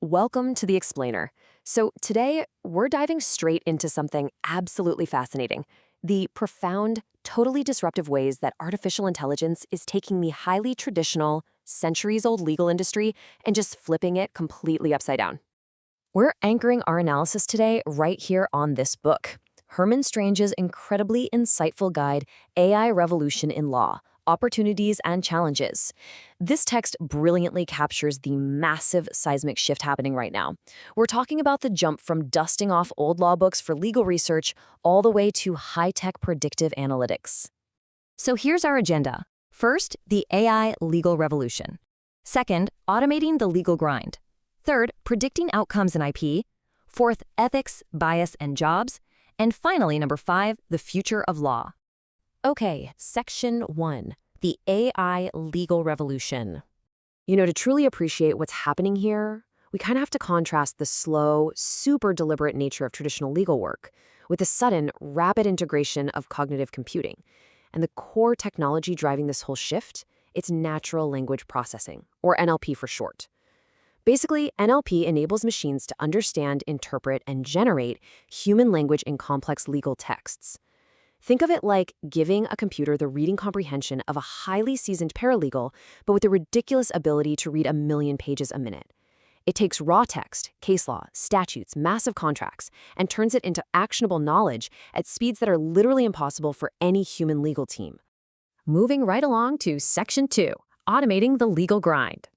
Welcome to The Explainer. So, today we're diving straight into something absolutely fascinating: the profound, totally disruptive ways that artificial intelligence is taking the highly traditional, centuries old legal industry and just flipping it completely upside down. We're anchoring our analysis today right here on this book, Herman Strange's incredibly insightful guide, AI Revolution in Law: Opportunities and Challenges. This text brilliantly captures the massive seismic shift happening right now. We're talking about the jump from dusting off old law books for legal research all the way to high-tech predictive analytics. So here's our agenda. First, the AI legal revolution. Second, automating the legal grind. Third, predicting outcomes in IP. Fourth, ethics, bias, and jobs. And finally, number 5, the future of law. Okay, Section 1, the AI legal revolution. To truly appreciate what's happening here, we kind of have to contrast the slow, super deliberate nature of traditional legal work with the sudden, rapid integration of cognitive computing. And the core technology driving this whole shift, it's natural language processing, or NLP for short. Basically, NLP enables machines to understand, interpret, and generate human language in complex legal texts. Think of it like giving a computer the reading comprehension of a highly seasoned paralegal, but with the ridiculous ability to read 1,000,000 pages a minute. It takes raw text, case law, statutes, massive contracts, and turns it into actionable knowledge at speeds that are literally impossible for any human legal team. Moving right along to Section 2, automating the legal grind.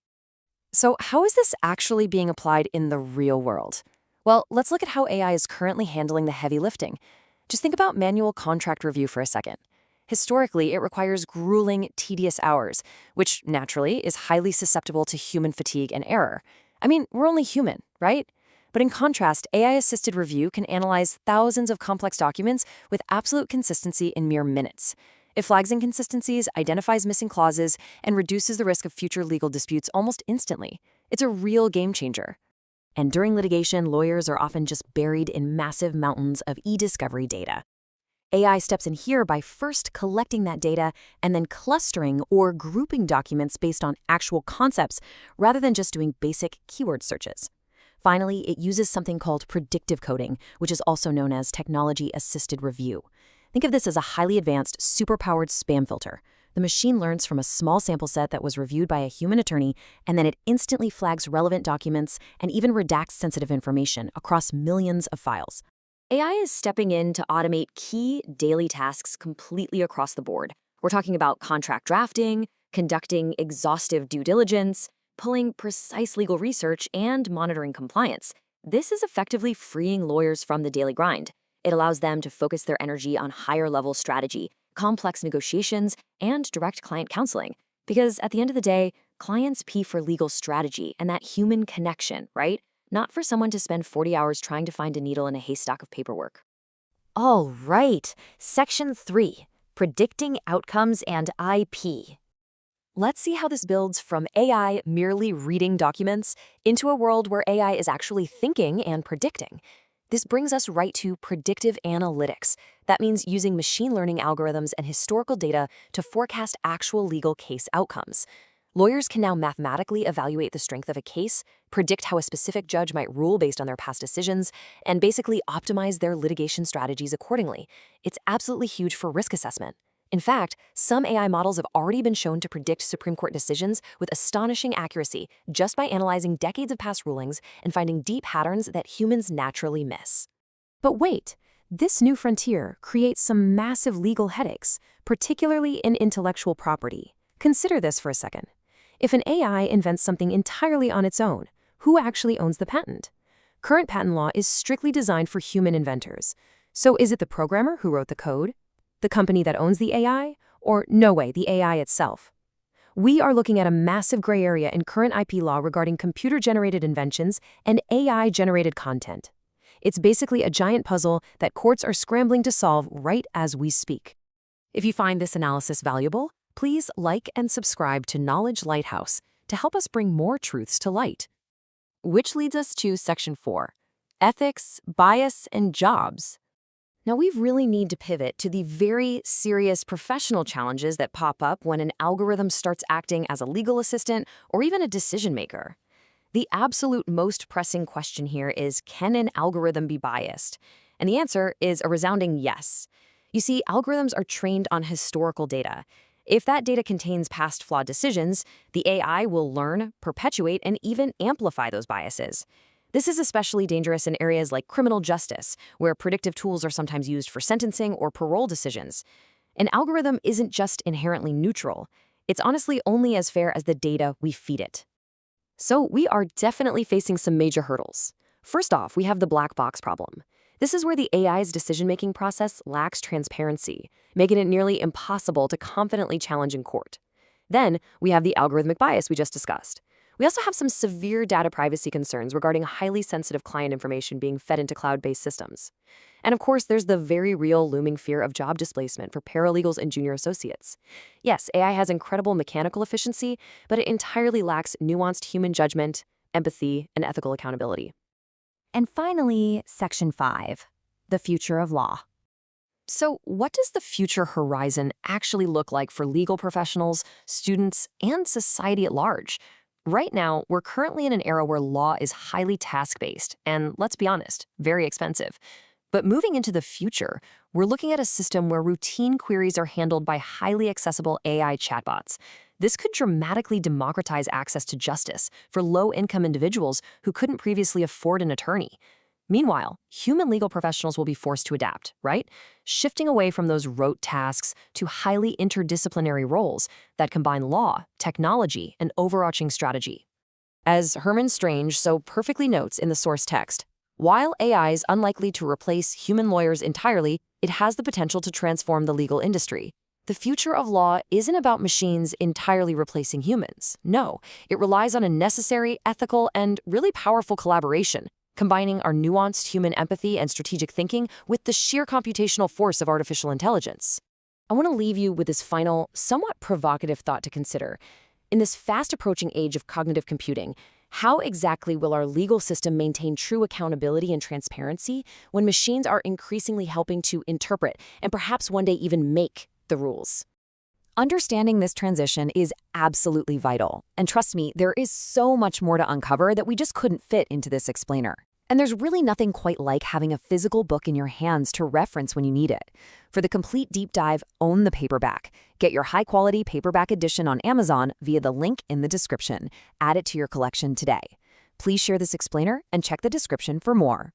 So how is this actually being applied in the real world? Well, let's look at how AI is currently handling the heavy lifting. Just think about manual contract review for a second. Historically, it requires grueling, tedious hours, which naturally is highly susceptible to human fatigue and error. I mean, we're only human, right? But in contrast, AI-assisted review can analyze thousands of complex documents with absolute consistency in mere minutes. It flags inconsistencies, identifies missing clauses, and reduces the risk of future legal disputes almost instantly. It's a real game changer. And during litigation, lawyers are often just buried in massive mountains of e-discovery data. AI steps in here by first collecting that data and then clustering or grouping documents based on actual concepts rather than just doing basic keyword searches. Finally, it uses something called predictive coding, which is also known as technology-assisted review. Think of this as a highly advanced, superpowered spam filter. The machine learns from a small sample set that was reviewed by a human attorney, and then it instantly flags relevant documents and even redacts sensitive information across millions of files. AI is stepping in to automate key daily tasks completely across the board. We're talking about contract drafting, conducting exhaustive due diligence, pulling precise legal research, and monitoring compliance. This is effectively freeing lawyers from the daily grind. It allows them to focus their energy on higher-level strategy, complex negotiations, and direct client counseling. Because at the end of the day, clients pay for legal strategy and that human connection, right? Not for someone to spend 40 hours trying to find a needle in a haystack of paperwork. All right, Section 3, predicting outcomes and IP. Let's see how this builds from AI merely reading documents into a world where AI is actually thinking and predicting. This brings us right to predictive analytics. That means using machine learning algorithms and historical data to forecast actual legal case outcomes. Lawyers can now mathematically evaluate the strength of a case, predict how a specific judge might rule based on their past decisions, and basically optimize their litigation strategies accordingly. It's absolutely huge for risk assessment. In fact, some AI models have already been shown to predict Supreme Court decisions with astonishing accuracy just by analyzing decades of past rulings and finding deep patterns that humans naturally miss. But wait, this new frontier creates some massive legal headaches, particularly in intellectual property. Consider this for a second. If an AI invents something entirely on its own, who actually owns the patent? Current patent law is strictly designed for human inventors. So is it the programmer who wrote the code? The company that owns the AI? Or, no way, the AI itself? We are looking at a massive gray area in current IP law regarding computer-generated inventions and AI-generated content. It's basically a giant puzzle that courts are scrambling to solve right as we speak. If you find this analysis valuable, please like and subscribe to Knowledge Lighthouse to help us bring more truths to light. Which leads us to Section 4, ethics, bias, and jobs. Now, we really need to pivot to the very serious professional challenges that pop up when an algorithm starts acting as a legal assistant or even a decision maker. The absolute most pressing question here is, can an algorithm be biased? And the answer is a resounding yes. You see, algorithms are trained on historical data. If that data contains past flawed decisions, the AI will learn, perpetuate, and even amplify those biases. This is especially dangerous in areas like criminal justice, where predictive tools are sometimes used for sentencing or parole decisions. An algorithm isn't just inherently neutral. It's honestly only as fair as the data we feed it. So we are definitely facing some major hurdles. First off, we have the black box problem. This is where the AI's decision-making process lacks transparency, making it nearly impossible to confidently challenge in court. Then, we have the algorithmic bias we just discussed. We also have some severe data privacy concerns regarding highly sensitive client information being fed into cloud-based systems. And of course, there's the very real looming fear of job displacement for paralegals and junior associates. Yes, AI has incredible mechanical efficiency, but it entirely lacks nuanced human judgment, empathy, and ethical accountability. And finally, Section 5, the future of law. So, what does the future horizon actually look like for legal professionals, students, and society at large? Right now, we're currently in an era where law is highly task-based and, let's be honest, very expensive. But moving into the future, we're looking at a system where routine queries are handled by highly accessible AI chatbots. This could dramatically democratize access to justice for low-income individuals who couldn't previously afford an attorney. Meanwhile, human legal professionals will be forced to adapt, right? Shifting away from those rote tasks to highly interdisciplinary roles that combine law, technology, and overarching strategy. As Herman Strange so perfectly notes in the source text, while AI is unlikely to replace human lawyers entirely, it has the potential to transform the legal industry. The future of law isn't about machines entirely replacing humans. No, it relies on a necessary, ethical, and really powerful collaboration, combining our nuanced human empathy and strategic thinking with the sheer computational force of artificial intelligence. I want to leave you with this final, somewhat provocative thought to consider. In this fast-approaching age of cognitive computing, how exactly will our legal system maintain true accountability and transparency when machines are increasingly helping to interpret and perhaps one day even make the rules? Understanding this transition is absolutely vital. And trust me, there is so much more to uncover that we just couldn't fit into this explainer. And there's really nothing quite like having a physical book in your hands to reference when you need it. For the complete deep dive, own the paperback. Get your high-quality paperback edition on Amazon via the link in the description. Add it to your collection today. Please share this explainer and check the description for more.